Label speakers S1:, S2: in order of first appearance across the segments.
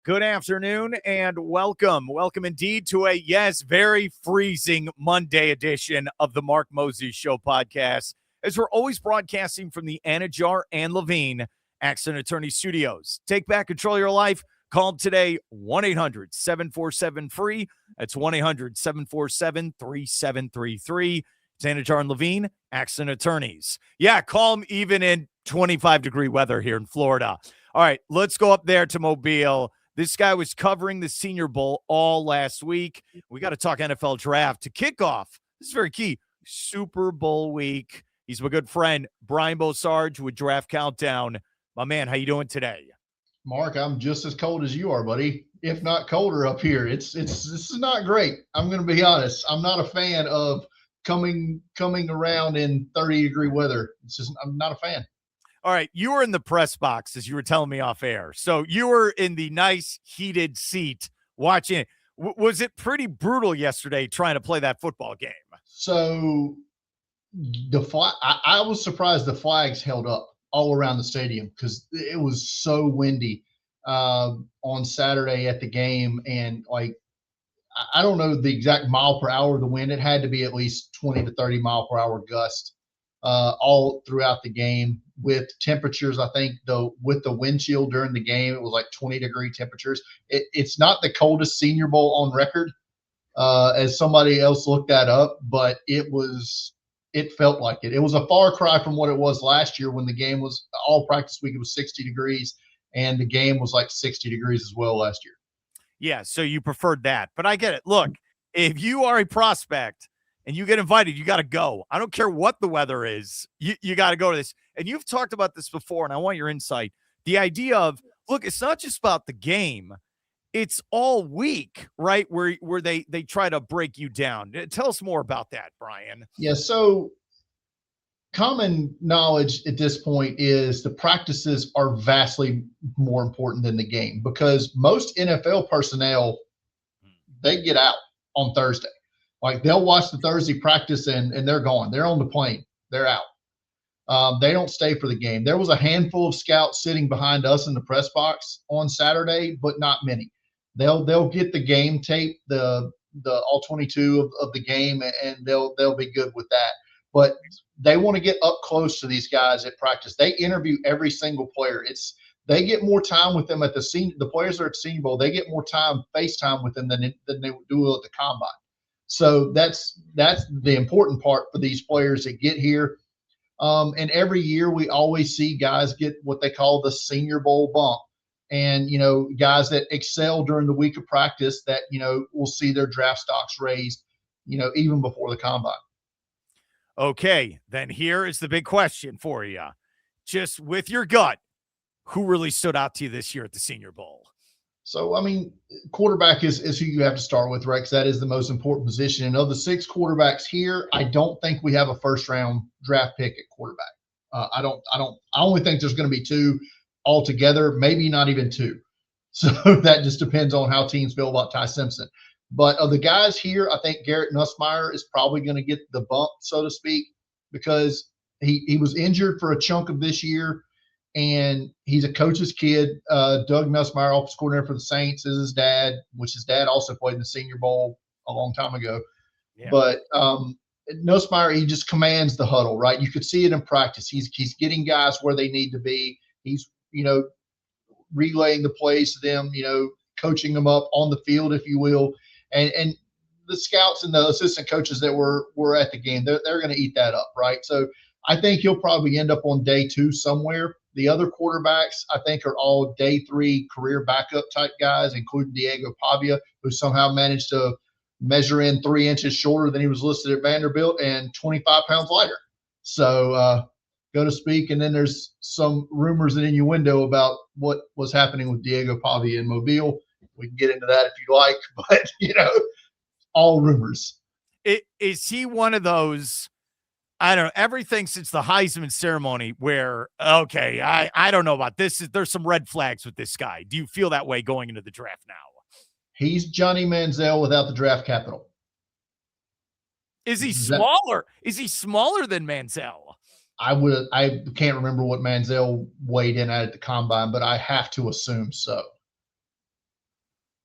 S1: Good afternoon and welcome. Welcome indeed to a, very freezing Monday edition of the Mark Moses Show podcast, as we're always broadcasting from the Anidjar and Levine Accident Attorney Studios. Take back control of your life. Call today 1-800-747-FREE. That's 1-800-747-3733. It's Anidjar and Levine Accident Attorneys. Yeah, call them even in 25-degree weather here in Florida. All right, let's go up there to Mobile. This guy was covering the Senior Bowl all last week. We got to talk NFL draft to kick off. This is very key. Super Bowl week. He's my good friend, Brian Bosarge with Draft Countdown. My man, how you doing today?
S2: Mark, I'm just as cold as you are, buddy. If not colder up here. This is not great. I'm going to be honest. I'm not a fan of coming around in 30-degree weather. I'm not a fan.
S1: All right, you were in the press box, as you were telling me off air. So you were in the nice heated seat watching it. Was it pretty brutal yesterday trying to play that football game?
S2: So I was surprised the flags held up all around the stadium because it was so windy on Saturday at the game. And I don't know the exact mile per hour of the wind. It had to be at least 20 to 30 mile per hour gust all throughout the game, with temperatures. I think with the wind chill during the game, it was like 20-degree temperatures. It's not the coldest Senior Bowl on record, as somebody else looked that up, but it felt like it. It was a far cry from what it was last year when the game was all practice week. It was 60 degrees, and the game was like 60 degrees as well last year.
S1: Yeah, so you preferred that, but I get it. Look, if you are a prospect and you get invited, you got to go. I don't care what the weather is. You got to go to this. And you've talked about this before, and I want your insight. The idea of, look, it's not just about the game. It's all week, right, where they try to break you down. Tell us more about that, Brian.
S2: Yeah, so common knowledge at this point is the practices are vastly more important than the game, because most NFL personnel, they get out on Thursday. Like, they'll watch the Thursday practice and they're gone. They're on the plane. They're out. They don't stay for the game. There was a handful of scouts sitting behind us in the press box on Saturday, but not many. They'll get the game tape, the all 22 of the game, and they'll be good with that. But they want to get up close to these guys at practice. They interview every single player. They get more time with them at the players that are at the Senior Bowl. They get more time, FaceTime with them than they do at the combine. So that's the important part for these players that get here. And every year we always see guys get what they call the Senior Bowl bump. And, guys that excel during the week of practice that, will see their draft stocks raised, even before the combine.
S1: Okay, then here is the big question for you. Just with your gut, who really stood out to you this year at the Senior Bowl?
S2: So, quarterback is who you have to start with, right? Because that is the most important position. And of the 6 quarterbacks here, I don't think we have a first-round draft pick at quarterback. I only think there's going to be 2 altogether, maybe not even 2. So that just depends on how teams feel about Ty Simpson. But of the guys here, I think Garrett Nussmeier is probably going to get the bump, so to speak, because he was injured for a chunk of this year. And he's a coach's kid. Doug Nussmeier, offensive coordinator for the Saints, is his dad, which his dad also played in the Senior Bowl a long time ago. Yeah. But Nussmeier, he just commands the huddle, right? You could see it in practice. He's getting guys where they need to be. He's, relaying the plays to them, coaching them up on the field, if you will. And the scouts and the assistant coaches that were at the game, they're going to eat that up, right? So I think he'll probably end up on day 2 somewhere. The other quarterbacks, I think, are all day 3 career backup type guys, including Diego Pavia, who somehow managed to measure in 3 inches shorter than he was listed at Vanderbilt and 25 pounds lighter. So, go to speak. And then there's some rumors and innuendo about what was happening with Diego Pavia in Mobile. We can get into that if you like, but, all rumors.
S1: Is he one of those, I don't know, everything since the Heisman ceremony where, okay, I don't know about this. There's some red flags with this guy. Do you feel that way going into the draft now?
S2: He's Johnny Manziel without the draft capital.
S1: Is he smaller? Is he smaller than Manziel?
S2: I can't remember what Manziel weighed in at the combine, but I have to assume so.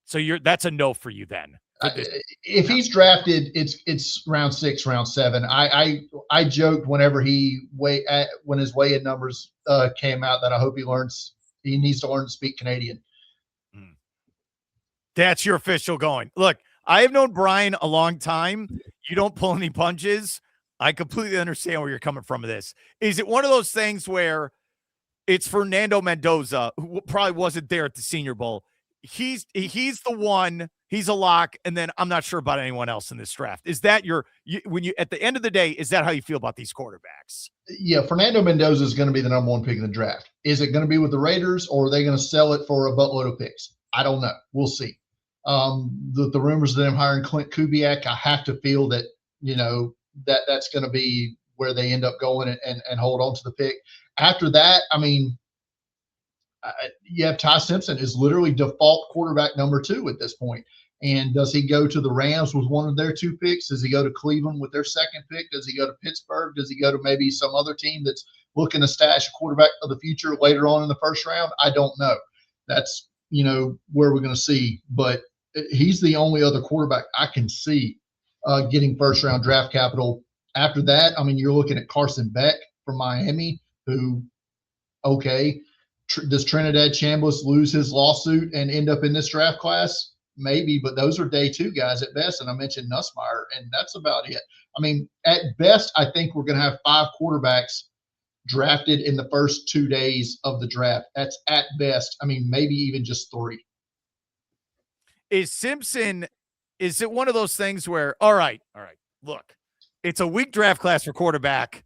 S1: So that's a no for you then. For this.
S2: If he's drafted, it's round 6, round 7. I joked whenever when his weigh-in numbers came out that I hope he needs to learn to speak Canadian.
S1: That's your official going. Look, I have known Brian a long time. You don't pull any punches. I completely understand where you're coming from with this. Is it one of those things where it's Fernando Mendoza, who probably wasn't there at the Senior Bowl? He's the one. He's a lock, and then I'm not sure about anyone else in this draft. Is that when you at the end of the day, is that how you feel about these quarterbacks?
S2: Yeah, Fernando Mendoza is going to be the number 1 pick in the draft. Is it going to be with the Raiders, or are they going to sell it for a buttload of picks? I don't know. We'll see. The rumors of them hiring Clint Kubiak, I have to feel that that's going to be where they end up going and hold on to the pick. After that, I mean, you have Ty Simpson is literally default quarterback number 2 at this point. And does he go to the Rams with one of their 2 picks? Does he go to Cleveland with their 2nd pick? Does he go to Pittsburgh? Does he go to maybe some other team that's looking to stash a quarterback of the future later on in the 1st round? I don't know. That's, where we're going to see. But he's the only other quarterback I can see getting 1st round draft capital. After that, I mean, you're looking at Carson Beck from Miami, who, okay, does Trinidad Chambliss lose his lawsuit and end up in this draft class? Maybe, but those are day 2 guys at best. And I mentioned Nussmeier, and that's about it. I mean, at best, I think we're going to have 5 quarterbacks drafted in the first 2 days of the draft. That's at best. I mean, maybe even just 3.
S1: Is it one of those things where, all right, look, it's a weak draft class for quarterback.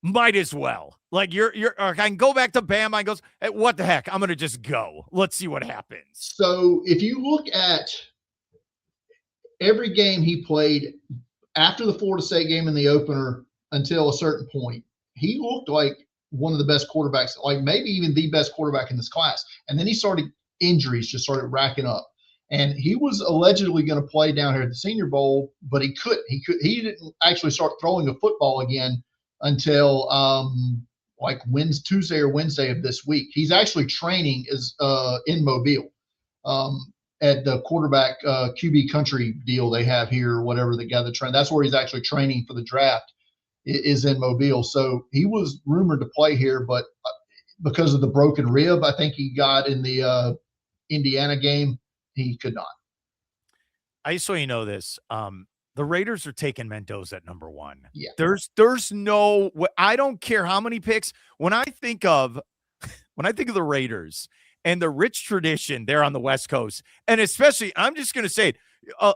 S1: Might as well. Like I can go back to Bam. I goes, hey, what the heck? I'm going to just go. Let's see what happens.
S2: So if you look at every game he played after the Florida State game in the opener until a certain point, he looked like one of the best quarterbacks, like maybe even the best quarterback in this class. And then injuries just started racking up. And he was allegedly going to play down here at the Senior Bowl, but he couldn't. He didn't actually start throwing a football again until Tuesday or Wednesday of this week. He's actually training in Mobile at the quarterback QB country deal they have here, or whatever the guy that trained. That's where he's actually training for the draft, is in Mobile. So he was rumored to play here, but because of the broken rib I think he got in the Indiana game, he could not.
S1: I just so you know this, the Raiders are taking Mendoza at number 1.
S2: Yeah.
S1: There's no, I don't care how many picks. When I think of the Raiders and the rich tradition there on the West Coast, and especially, I'm just going to say it,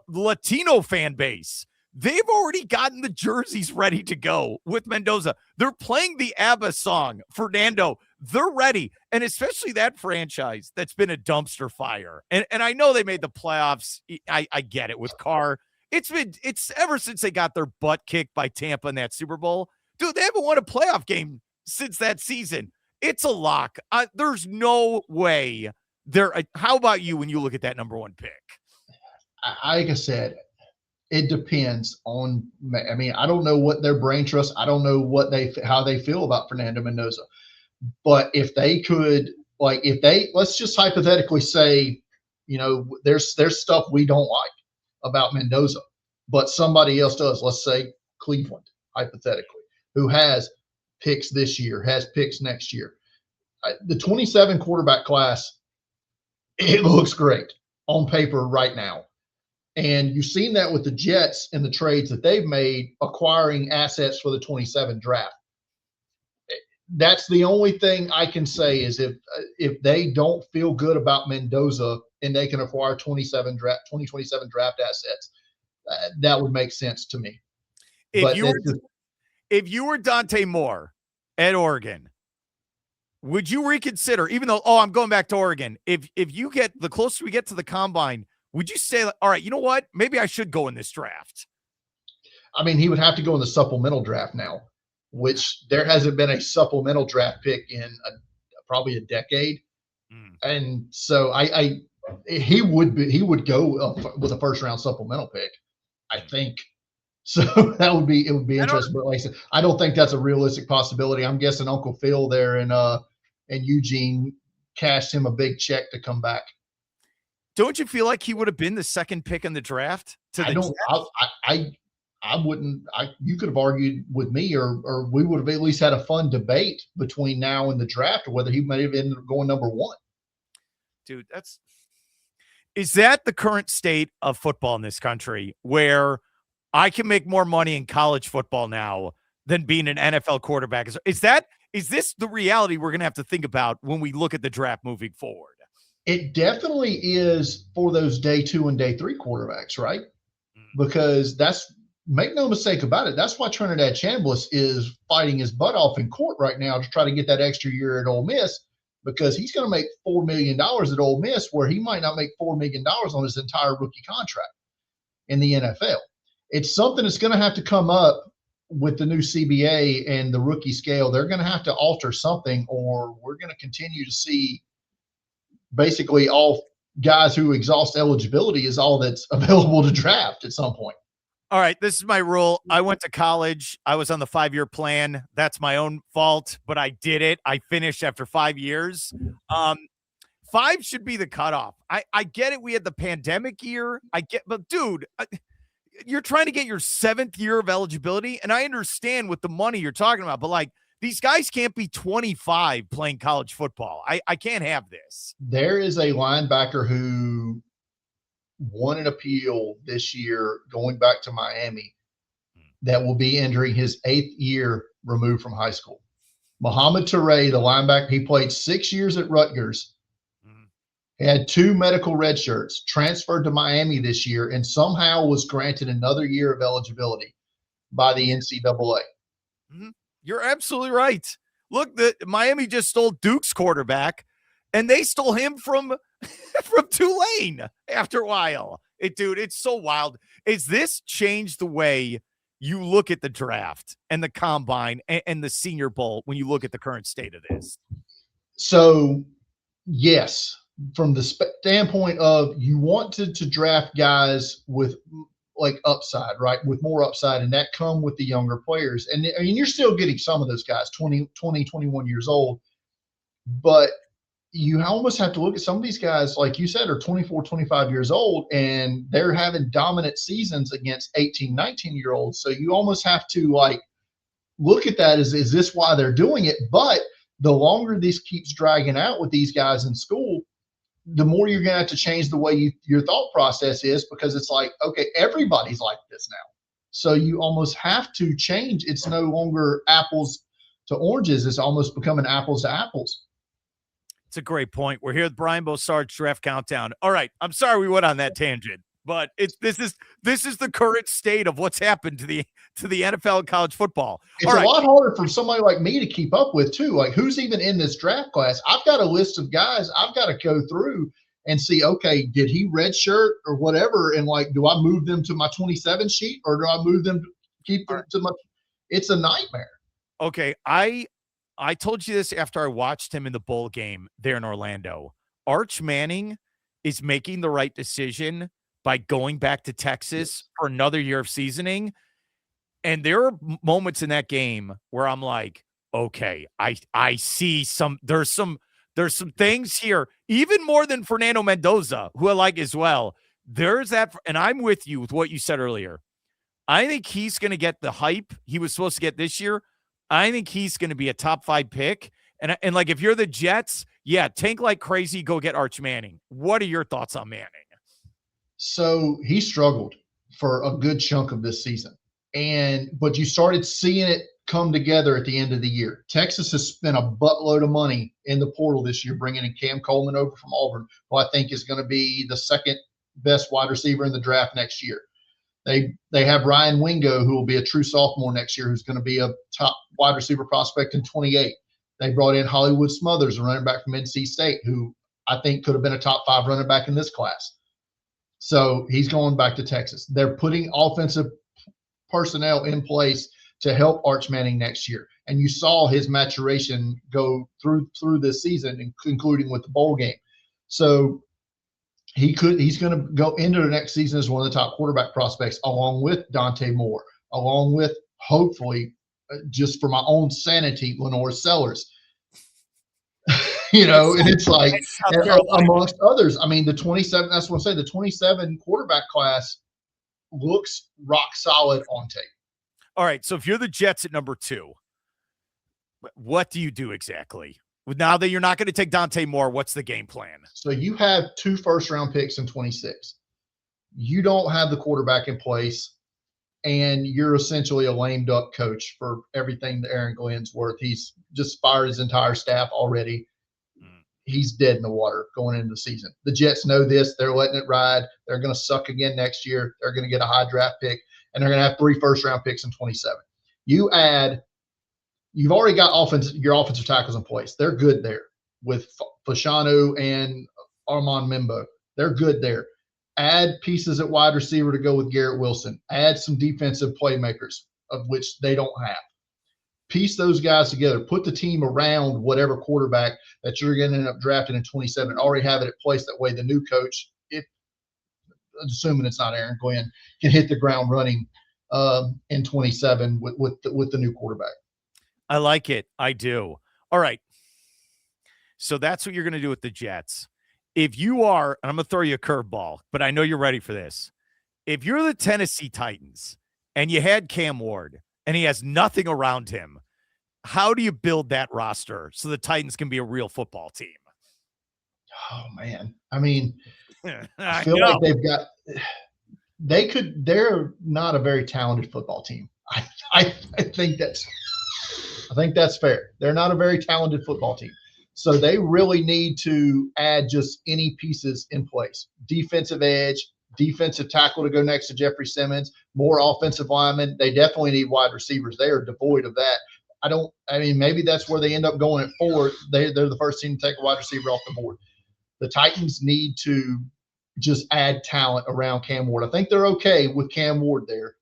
S1: Latino fan base, they've already gotten the jerseys ready to go with Mendoza. They're playing the ABBA song, Fernando. They're ready. And especially that franchise that's been a dumpster fire. And I know they made the playoffs. I get it with Carr. It's ever since they got their butt kicked by Tampa in that Super Bowl. Dude, they haven't won a playoff game since that season. It's a lock. There's no way how about you when you look at that number 1 pick?
S2: Like I said, it depends on, I mean, I don't know what their brain trust. I don't know how they feel about Fernando Mendoza. But if they could, let's just hypothetically say, there's stuff we don't like about Mendoza, but somebody else does. Let's say Cleveland, hypothetically, who has picks this year, has picks next year. The 27 quarterback class, it looks great on paper right now. And you've seen that with the Jets and the trades that they've made, acquiring assets for the 27 draft. That's the only thing I can say is if they don't feel good about Mendoza and they can acquire 2027 draft assets, that would make sense to me.
S1: If you were Dante Moore at Oregon, would you reconsider, even though, I'm going back to Oregon, if you get the closer we get to the combine, would you say, all right, you know what? Maybe I should go in this draft?
S2: I mean, he would have to go in the supplemental draft now, which there hasn't been a supplemental draft pick in probably a decade. And so he would go with a 1st round supplemental pick, I think. So it would be interesting. But like I said, I don't think that's a realistic possibility. I'm guessing Uncle Phil there in Eugene cashed him a big check to come back.
S1: Don't you feel like he would have been the second pick in the draft to the
S2: I don't.
S1: Jets?
S2: I wouldn't. You could have argued with me, or we would have at least had a fun debate between now and the draft, or whether he might have ended up going number one.
S1: Dude, is that the current state of football in this country, where I can make more money in college football now than being an NFL quarterback? Is this the reality we're going to have to think about when we look at the draft moving forward?
S2: It definitely is for those day 2 and day 3 quarterbacks, right?
S1: Mm.
S2: Because make no mistake about it, that's why Trinidad Chambliss is fighting his butt off in court right now to try to get that extra year at Ole Miss, because he's going to make $4 million at Ole Miss, where he might not make $4 million on his entire rookie contract in the NFL. It's something that's going to have to come up with the new CBA and the rookie scale. They're going to have to alter something, or we're going to continue to see basically all guys who exhaust eligibility is all that's available to draft at some point.
S1: All right, this is my rule. I went to college. I was on the 5-year plan. That's my own fault, but I did it. I finished after 5 years. 5 should be the cutoff. I get it. We had the pandemic year. But dude, you're trying to get your 7th year of eligibility, and I understand with the money you're talking about, but like, these guys can't be 25 playing college football. I can't have this.
S2: There is a linebacker who won an appeal this year going back to Miami that will be entering his 8th year removed from high school. Muhammad Toure, the linebacker, he played 6 years at Rutgers, had 2 medical red shirts, transferred to Miami this year, and somehow was granted another year of eligibility by the NCAA.
S1: Mm-hmm. You're absolutely right. Look, Miami just stole Duke's quarterback, and they stole him from Tulane after a while. It's so wild. Is this changed the way you look at the draft and the combine and the Senior Bowl when you look at the current state of this?
S2: So, yes, from the standpoint of you want to draft guys with like upside, right? With more upside, and that come with the younger players. And I mean, you're still getting some of those guys 20, 21 years old, but you almost have to look at some of these guys, like you said, are 24, 25 years old, and they're having dominant seasons against 18, 19-year-olds. So you almost have to like look at that as, is this why they're doing it? But the longer this keeps dragging out with these guys in school, the more you're going to have to change the way your thought process is, because it's like, okay, everybody's like this now. So you almost have to change. It's no longer apples to oranges. It's almost becoming apples to apples.
S1: It's a great point. We're here with Brian Bosarge Draft Countdown. All right. I'm sorry we went on that tangent, but this is the current state of what's happened to the NFL and college football.
S2: It's a lot harder for somebody like me to keep up with too. Like, who's even in this draft class? I've got a list of guys I've got to go through and see, okay, did he redshirt or whatever? And like, do I move them to my 27 sheet, or do I move them, keep them to my, it's a nightmare.
S1: Okay. I told you this after I watched him in the bowl game there in Orlando. Arch Manning is making the right decision by going back to Texas for another year of seasoning. And there are moments in that game where I'm like, okay, I see there's some things here, even more than Fernando Mendoza, who I like as well. There's that, and I'm with you with what you said earlier. I think he's going to get the hype he was supposed to get this year. I think he's going to be a top 5 pick. And like, if you're the Jets, yeah, tank like crazy, go get Arch Manning. What are your thoughts on Manning?
S2: So he struggled for a good chunk of this season. But you started seeing it come together at the end of the year. Texas has spent a buttload of money in the portal this year, bringing in Cam Coleman over from Auburn, who I think is going to be the second best wide receiver in the draft next year. They have Ryan Wingo, who will be a true sophomore next year, who's going to be a top wide receiver prospect in 28. They brought in Hollywood Smothers, a running back from NC State, who I think could have been a top 5 running back in this class. So he's going back to Texas. They're putting offensive personnel in place to help Arch Manning next year. And you saw his maturation go through this season, including with the bowl game. So he's going to go into the next season as one of the top quarterback prospects, along with Dante Moore, along with, hopefully, just for my own sanity, Lenore Sellers. And it's like,
S1: South Carolina.
S2: amongst others, I mean, the 27, that's what I say, the 27 quarterback class looks rock solid on tape.
S1: All right. So if you're the Jets at number 2, what do you do exactly? Now that you're not going to take Dante Moore, what's the game plan?
S2: So you have 2 first-round picks in 26. You don't have the quarterback in place, and you're essentially a lame duck coach for everything that Aaron Glenn's worth. He's just fired his entire staff already. He's dead in the water going into the season. The Jets know this. They're letting it ride. They're going to suck again next year. They're going to get a high draft pick, and they're going to have 3 first-round picks in 27. You've already got your offensive tackles in place. They're good there with Fashanu and Armand Mimbo. They're good there. Add pieces at wide receiver to go with Garrett Wilson. Add some defensive playmakers, of which they don't have. Piece those guys together. Put the team around whatever quarterback that you're going to end up drafting in 27. Already have it in place. That way the new coach, if assuming it's not Aaron Glenn, can hit the ground running in 27 with the new quarterback.
S1: I like it. I do. All right. So that's what you're going to do with the Jets. If you are, and I'm going to throw you a curveball, but I know you're ready for this. If you're the Tennessee Titans and you had Cam Ward and he has nothing around him, how do you build that roster so the Titans can be a real football team?
S2: Oh, man. I mean, I feel
S1: know.
S2: like they're not a very talented football team. I think that's fair. They're not a very talented football team. So they really need to add just any pieces in place. Defensive edge, defensive tackle to go next to Jeffrey Simmons, more offensive linemen. They definitely need wide receivers. They are devoid of that. Maybe that's where they end up going at 4. They're the first team to take a wide receiver off the board. The Titans need to just add talent around Cam Ward. I think they're okay with Cam Ward there,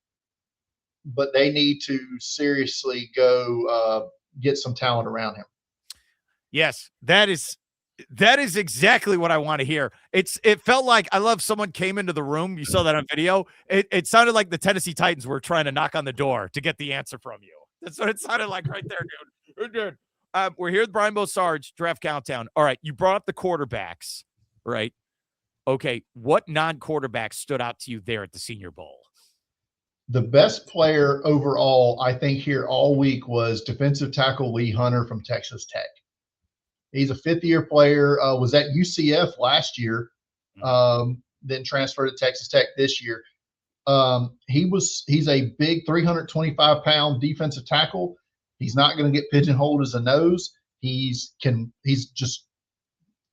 S2: but they need to seriously go get some talent around him.
S1: Yes, that is exactly what I want to hear. It felt like someone came into the room. You saw that on video. It sounded like the Tennessee Titans were trying to knock on the door to get the answer from you. That's what it sounded like right there, dude. We're here with Brian Bosarge, Draft Countdown. All right, you brought up the quarterbacks, right? Okay, what non-quarterback stood out to you there at the Senior Bowl?
S2: The best player overall, I think, here all week was defensive tackle Lee Hunter from Texas Tech. He's a 5th-year player, was at UCF last year, then transferred to Texas Tech this year. He's a big 325-pound defensive tackle. He's not going to get pigeonholed as a nose. He's just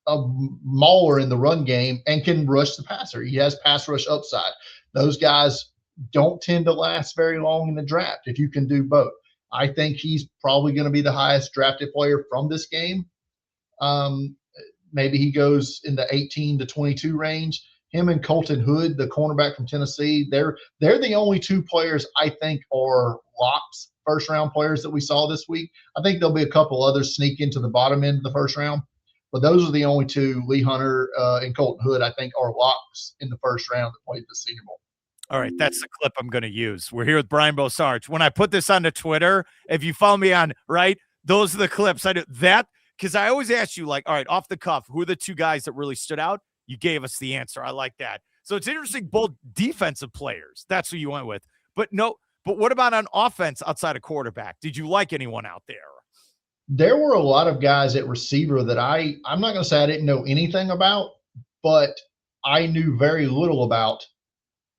S2: a mauler in the run game and can rush the passer. He has pass rush upside. Those guys don't tend to last very long in the draft if you can do both. I think he's probably going to be the highest drafted player from this game. Maybe he goes in the 18 to 22 range. Him and Colton Hood, the cornerback from Tennessee, they're the only 2 players I think are locks, first-round players that we saw this week. I think there'll be a couple others sneak into the bottom end of the first round, but those are the only 2, Lee Hunter and Colton Hood, I think are locks in the first round that played the Senior Bowl.
S1: All right, that's the clip I'm going to use. We're here with Brian Bosarge. When I put this on the Twitter, if you follow me on, right, those are the clips. I do that because I always ask you, like, all right, off the cuff, who are the 2 guys that really stood out? You gave us the answer. I like that. So it's interesting, both defensive players. That's who you went with. But what about on offense outside of quarterback? Did you like anyone out there?
S2: There were a lot of guys at receiver that I'm not going to say I didn't know anything about, but I knew very little about,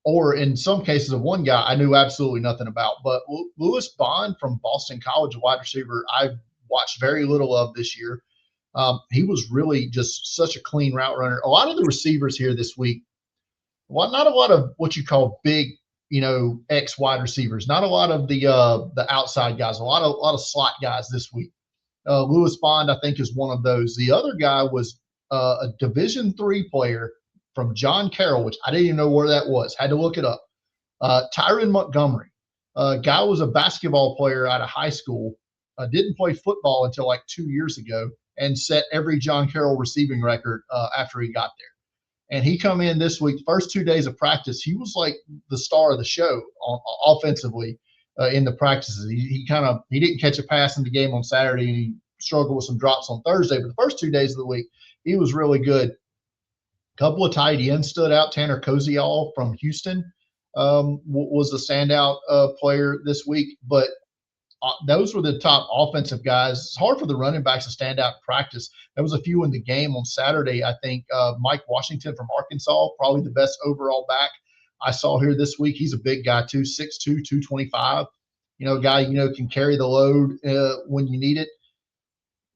S2: or in some cases of one guy I knew absolutely nothing about. But Lewis Bond from Boston College, a wide receiver, I've watched very little of this year. He was really just such a clean route runner. A lot of the receivers here this week, not a lot of what you call big, X wide receivers. Not a lot of the outside guys. A lot of slot guys this week. Lewis Bond, I think, is one of those. The other guy was a Division III player from John Carroll, which I didn't even know where that was. Had to look it up. Tyron Montgomery. Guy was a basketball player out of high school. Didn't play football until like 2 years ago, and set every John Carroll receiving record after he got there. And he come in this week, first 2 days of practice, he was like the star of the show offensively in the practices. He didn't catch a pass in the game on Saturday, and he struggled with some drops on Thursday, but the first 2 days of the week, he was really good. A couple of tight ends stood out. Tanner Koziol from Houston was the standout player this week, but those were the top offensive guys. It's hard for the running backs to stand out in practice. There was a few in the game on Saturday. I think Mike Washington from Arkansas, probably the best overall back I saw here this week. He's a big guy too, 6'2", 225. A guy, can carry the load when you need it.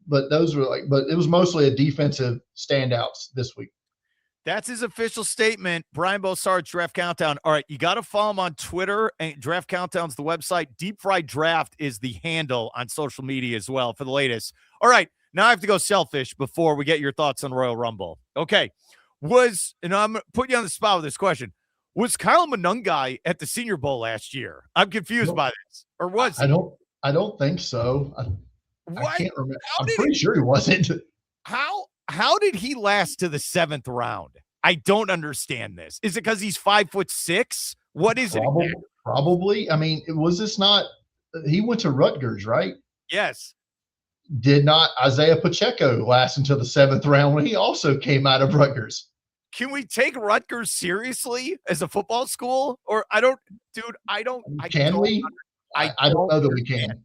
S2: But but it was mostly a defensive standouts this week.
S1: That's his official statement. Brian Bosarge, Draft Countdown. All right, you got to follow him on Twitter. And Draft Countdown's the website. Deep Fried Draft is the handle on social media as well for the latest. All right, now I have to go selfish before we get your thoughts on Royal Rumble. Okay, and I'm putting you on the spot with this question. Was Kyle Monungai at the Senior Bowl last year? I'm confused by this. Or was he?
S2: I don't think so. I can't remember. I'm pretty sure he wasn't.
S1: How did he last to the 7th round? I don't understand this. Is it because he's 5'6"? What is it?
S2: Probably. I mean, was this not? He went to Rutgers, right?
S1: Yes.
S2: Did not Isaiah Pacheco last until the 7th round when he also came out of Rutgers?
S1: Can we take Rutgers seriously as a football school? Or I don't know
S2: that we can.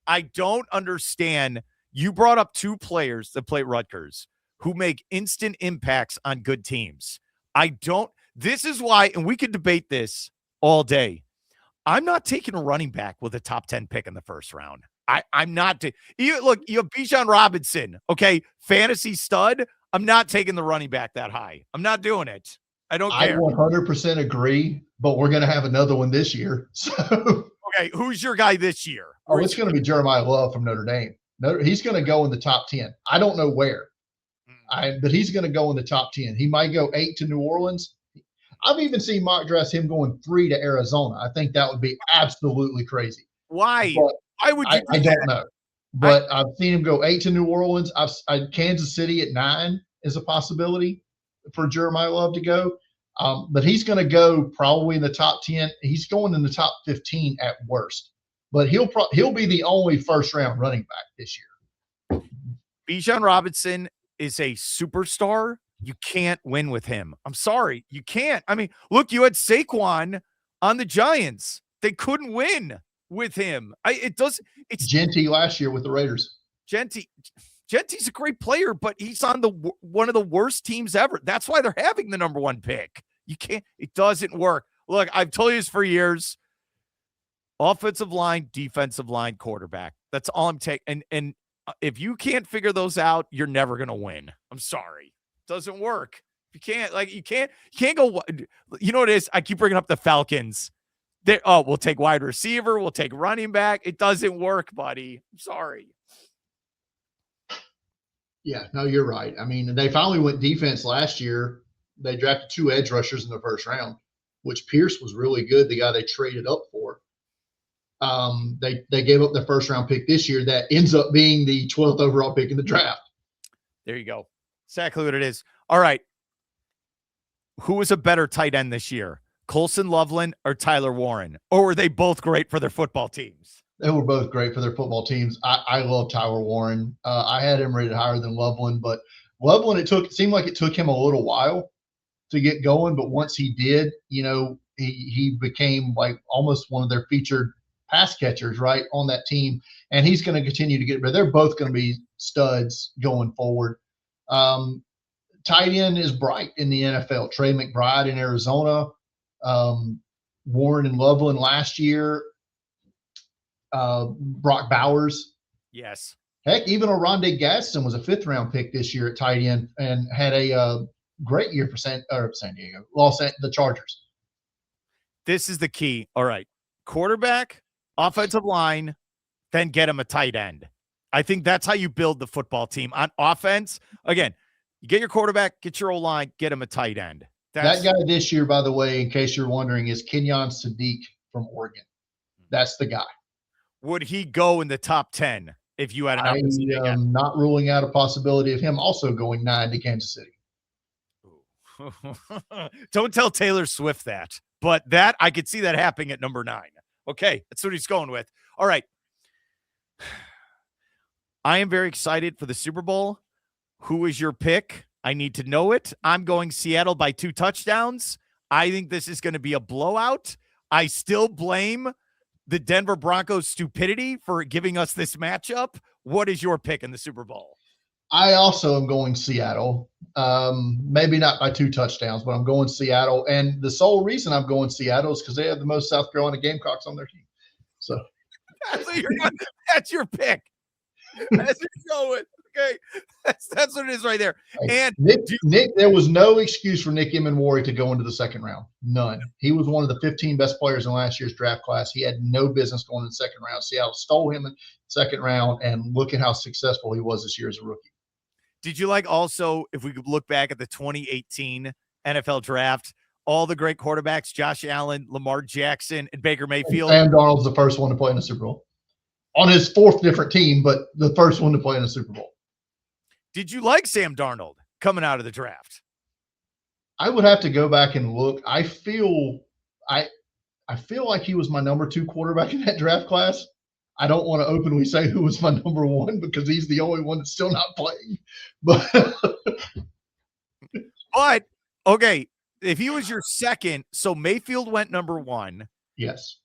S1: I don't understand. You brought up 2 players that play Rutgers who make instant impacts on good teams. This is why, and we could debate this all day. I'm not taking a running back with a top 10 pick in the first round. I'm not. Look, you have Bijan Robinson, okay, fantasy stud. I'm not taking the running back that high. I'm not doing it. I don't care.
S2: I 100% agree, but we're going to have another one this year. So,
S1: okay, who's your guy this year?
S2: It's going to be Jeremiah Love from Notre Dame. He's going to go in the top 10. I don't know where, but he's going to go in the top 10. He might go 8 to New Orleans. I've even seen mock drafts him going 3 to Arizona. I think that would be absolutely crazy.
S1: Why?
S2: But
S1: why would you?
S2: I don't know. But I've seen him go 8 to New Orleans. Kansas City at 9 is a possibility for Jeremiah Love to go. But he's going to go probably in the top 10. He's going in the top 15 at worst. But he'll be the only first-round running back this year.
S1: Bijan Robinson is a superstar. You can't win with him. I'm sorry. You can't. I mean, look, you had Saquon on the Giants. They couldn't win with him. It's
S2: Genty last year with the Raiders.
S1: Genty's a great player, but he's on one of the worst teams ever. That's why they're having the number 1 pick. You can't. It doesn't work. Look, I've told you this for years. Offensive line, defensive line, quarterback. That's all I'm taking. And if you can't figure those out, you're never going to win. I'm sorry. It doesn't work. You can't go. You know what it is? I keep bringing up the Falcons. We'll take wide receiver. We'll take running back. It doesn't work, buddy. I'm sorry.
S2: Yeah, no, you're right. I mean, they finally went defense last year. They drafted 2 edge rushers in the first round, which Pierce was really good, the guy they traded up for. They gave up their first round pick this year. That ends up being the 12th overall pick in the draft.
S1: There you go. Exactly what it is. All right. Who was a better tight end this year? Colson Loveland or Tyler Warren? Or were they both great for their football teams?
S2: They were both great for their football teams. I love Tyler Warren. I had him rated higher than Loveland, but Loveland, it seemed like it took him a little while to get going. But once he did, he became like almost one of their featured pass catchers, right, on that team. And he's going to continue to get better. They're both going to be studs going forward. Tight end is bright in the NFL. Trey McBride in Arizona, Warren and Loveland last year, Brock Bowers.
S1: Yes.
S2: Heck, even Oronde Gadsden was a 5th-round pick this year at tight end and had a great year for San Diego, the Chargers.
S1: This is the key. All right. Quarterback, offensive line, then get him a tight end. I think that's how you build the football team. On offense, again, you get your quarterback, get your O-line, get him a tight end.
S2: That guy this year, by the way, in case you're wondering, is Kenyon Sadiq from Oregon. That's the guy.
S1: Would he go in the top 10 if you had an
S2: opportunity? I'm not ruling out a possibility of him also going 9 to Kansas City.
S1: Don't tell Taylor Swift that. But that, I could see that happening at number 9. Okay, that's what he's going with. All right. I am very excited for the Super Bowl. Who is your pick? I need to know it. I'm going Seattle by 2 touchdowns. I think this is going to be a blowout. I still blame the Denver Broncos' stupidity for giving us this matchup. What is your pick in the Super Bowl?
S2: I also am going Seattle. Maybe not by 2 touchdowns, but I'm going Seattle. And the sole reason I'm going Seattle is because they have the most South Carolina Gamecocks on their team. So
S1: that's your pick. That's your going. Okay, that's what it is right there. And
S2: Nick, there was no excuse for Nick Emmanwori to go into the second round. None. He was one of the 15 best players in last year's draft class. He had no business going in the second round. Seattle stole him in the second round, and look at how successful he was this year as a rookie.
S1: Did you like also, if we could look back at the 2018 NFL draft, all the great quarterbacks, Josh Allen, Lamar Jackson, and Baker Mayfield?
S2: And Sam Darnold's the first one to play in the Super Bowl. On his 4th different team, but the first one to play in the Super Bowl.
S1: Did you like Sam Darnold coming out of the draft?
S2: I would have to go back and look. I feel like he was my number 2 quarterback in that draft class. I don't want to openly say who was my number 1 because he's the only one that's still not playing.
S1: But okay, if he was your second, so Mayfield went number 1.
S2: Yes.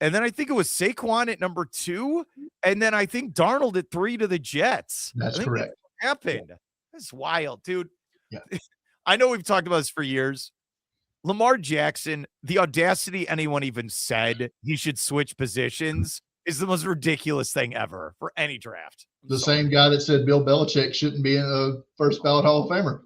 S1: And then I think it was Saquon at number 2. And then I think Darnold at 3 to the Jets.
S2: That's correct.
S1: Happened. Yeah. That's wild, dude.
S2: Yeah.
S1: I know we've talked about this for years. Lamar Jackson, the audacity anyone even said he should switch positions is the most ridiculous thing ever for any draft.
S2: The same guy that said Bill Belichick shouldn't be a first ballot Hall of Famer.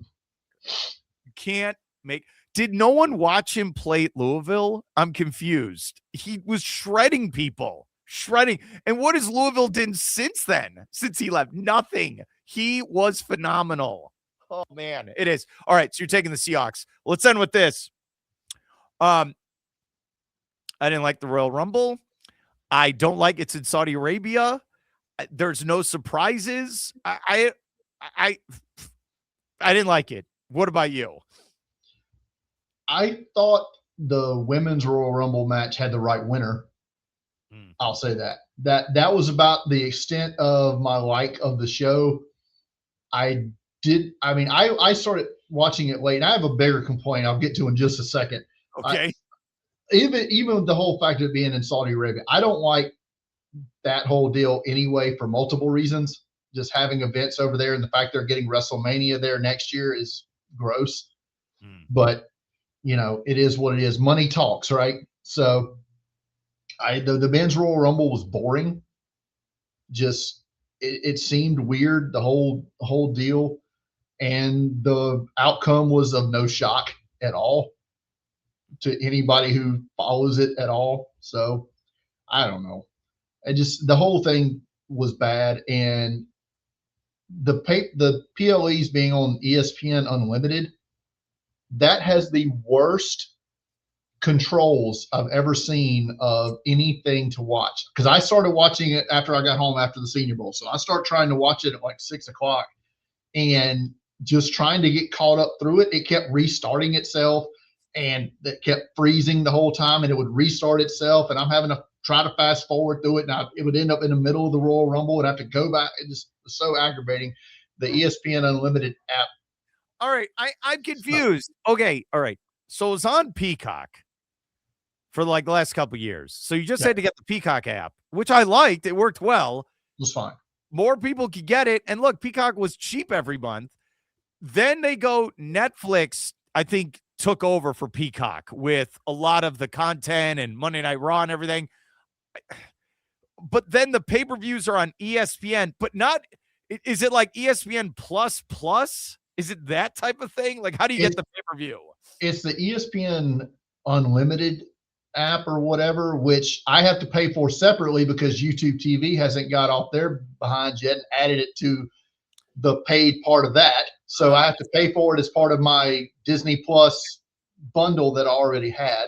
S1: Can't make. Did no one watch him play at Louisville? I'm confused. He was shredding people. Shredding. And what has Louisville done since then? Since he left? Nothing. He was phenomenal. Oh, man. It is. All right, so you're taking the Seahawks. Let's end with this. I didn't like the Royal Rumble. I don't like it's in Saudi Arabia. There's no surprises. I didn't like it. What about you?
S2: I thought the women's Royal Rumble match had the right winner. I'll say that. That was about the extent of my like of the show. I started watching it late. And I have a bigger complaint I'll get to in just a second.
S1: Okay.
S2: Even with the whole fact of it being in Saudi Arabia, I don't like that whole deal anyway for multiple reasons. Just having events over there and the fact they're getting WrestleMania there next year is gross. But, it is what it is. Money talks, right? So the men's Royal Rumble was boring. Just it seemed weird, the whole deal. And the outcome was of no shock at all to anybody who follows it at all. So I don't know. The whole thing was bad. And the PLEs being on ESPN Unlimited, that has the worst controls I've ever seen of anything to watch. Because I started watching it after I got home after the Senior Bowl. So I started trying to watch it at like 6 o'clock and just trying to get caught up through it. It kept restarting itself and it kept freezing the whole time and it would restart itself. And I'm having to try to fast forward through it. And it would end up in the middle of the Royal Rumble and have to go back. It just was so aggravating. The ESPN Unlimited app.
S1: All right. I'm confused. Okay. All right. So it was on Peacock for like the last couple of years. So you just had to get the Peacock app, which I liked. It worked well.
S2: It was fine.
S1: More people could get it. And look, Peacock was cheap every month. Then they go Netflix, I think, took over for Peacock with a lot of the content and Monday Night Raw and everything. But then the pay-per-views are on ESPN, but not, is it like ESPN plus? Is it that type of thing? Like, how do you get the pay-per-view?
S2: It's the ESPN Unlimited app or whatever, which I have to pay for separately because YouTube TV hasn't got off their behind yet and added it to the paid part of that. So I have to pay for it as part of my Disney Plus bundle that I already had.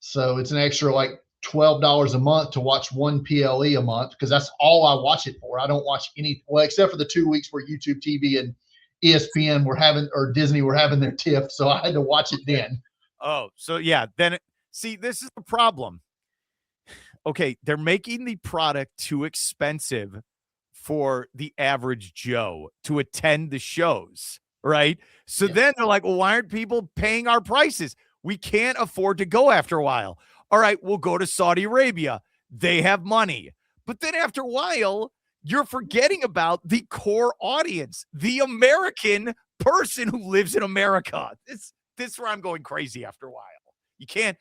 S2: So it's an extra like $12 a month to watch one PLE a month because that's all I watch it for. I don't watch except for the 2 weeks where YouTube TV and ESPN or Disney were having their tiff. So I had to watch it then.
S1: Oh, so yeah. Then see, this is the problem. Okay. They're making the product too expensive for the average Joe to attend the shows, right? So
S2: Yeah.
S1: then they're like, well, why aren't people paying our prices? We can't afford to go after a while. All right, we'll go to Saudi Arabia. They have money. But then after a while, you're forgetting about the core audience, the American person who lives in America. This is where I'm going crazy after a while. You can't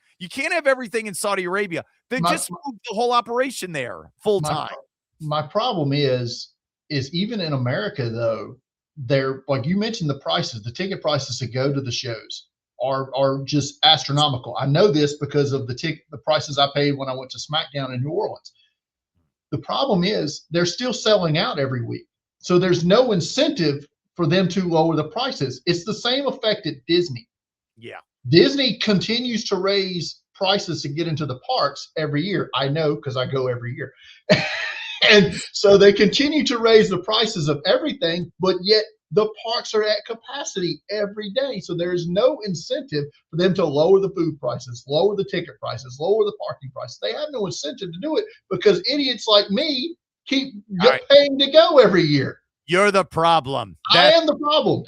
S1: have everything in Saudi Arabia. They just moved the whole operation there full time.
S2: My problem is even in America though, they're like you mentioned, the prices, the ticket prices to go to the shows are just astronomical. I know this because of the prices I paid when I went to SmackDown in New Orleans. The problem is they're still selling out every week. So there's no incentive for them to lower the prices. It's the same effect at Disney.
S1: Yeah.
S2: Disney continues to raise prices to get into the parks every year. I know because I go every year. And so they continue to raise the prices of everything, but yet the parks are at capacity every day. So there is no incentive for them to lower the food prices, lower the ticket prices, lower the parking prices. They have no incentive to do it because idiots like me keep paying to go every year.
S1: You're the problem.
S2: I am the problem.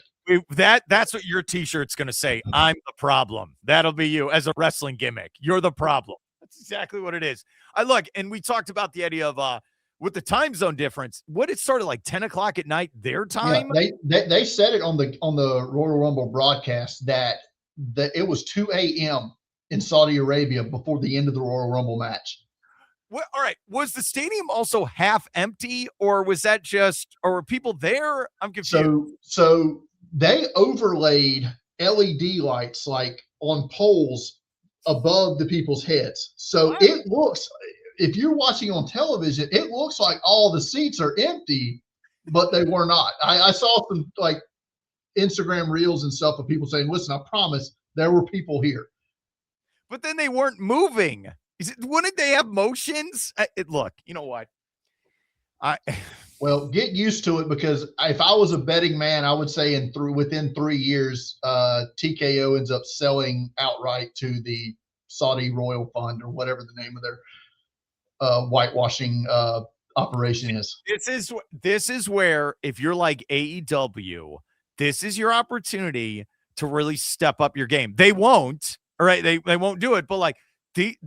S1: That's what your t-shirt's going to say. I'm the problem. That'll be you as a wrestling gimmick. You're the problem. That's exactly what it is. And we talked about the idea of with the time zone difference, what it started like 10 o'clock at night, their time.
S2: Yeah, they said it on the Royal Rumble broadcast that it was 2 a.m. in Saudi Arabia before the end of the Royal Rumble match.
S1: Well, all right. Was the stadium also half empty, or was that or were people there? I'm confused.
S2: So they overlaid LED lights like on poles above the people's heads. So it looks, if you're watching on television, it looks like all the seats are empty, but they were not. I saw some like Instagram reels and stuff of people saying, listen, I promise there were people here.
S1: But then they weren't moving. Wouldn't they have motions? Look, you know what?
S2: Well, get used to it, because if I was a betting man, I would say within 3 years, TKO ends up selling outright to the Saudi Royal Fund or whatever the name of their whitewashing operation is.
S1: This is where, if you're like AEW, this is your opportunity to really step up your game. They won't, all right? They won't do it, but like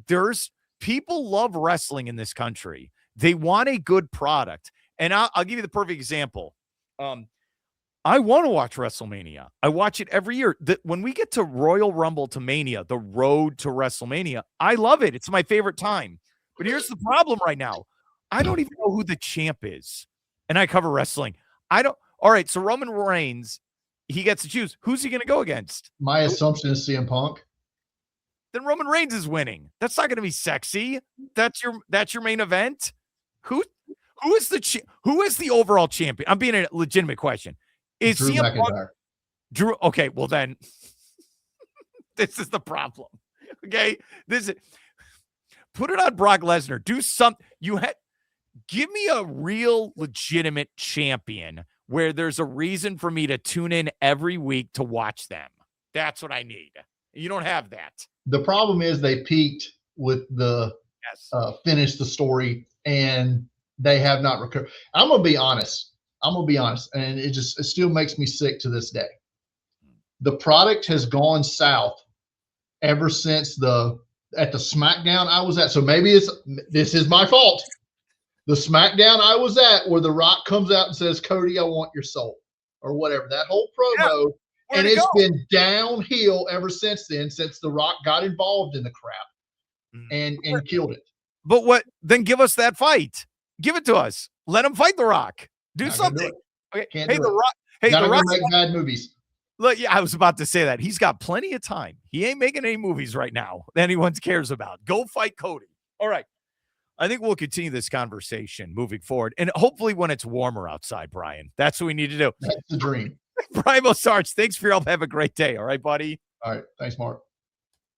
S1: there's people love wrestling in this country. They want a good product. And I'll give you the perfect example. I want to watch WrestleMania. I watch it every year. When we get to Royal Rumble to Mania, the road to WrestleMania, I love it. It's my favorite time. But here's the problem right now. I don't even know who the champ is. And I cover wrestling. All right, so Roman Reigns, he gets to choose. Who's he going to go against?
S2: My assumption is CM Punk.
S1: Then Roman Reigns is winning. That's not going to be sexy. That's your main event. Who is the overall champion? I'm being a legitimate question. Is
S2: Drew
S1: CM Punk?
S2: McIntyre.
S1: Okay, well then, this is the problem. Okay, put it on Brock Lesnar. Do something. Give me a real legitimate champion where there's a reason for me to tune in every week to watch them. That's what I need. You don't have that.
S2: The problem is they peaked with the finish the story, and they have not recovered. I'm gonna be honest, and it still makes me sick to this day. The product has gone south ever since at the SmackDown I was at. So maybe this is my fault. The SmackDown I was at, where The Rock comes out and says, "Cody, I want your soul," or whatever, that whole promo. Yeah. And it's been downhill ever since then, since The Rock got involved in the crap and killed it.
S1: But what? Then give us that fight. Give it to us. Let him fight The Rock. Do something. Okay.
S2: Hey, The Rock. Hey, The Rock. Make bad movies.
S1: Look, yeah, I was about to say that. He's got plenty of time. He ain't making any movies right now that anyone cares about. Go fight Cody. All right. I think we'll continue this conversation moving forward. And hopefully when it's warmer outside, Brian. That's what we need to do.
S2: That's the dream.
S1: Brian Bosarge, thanks for your help. Have a great day. All right, buddy?
S2: All right. Thanks, Mark.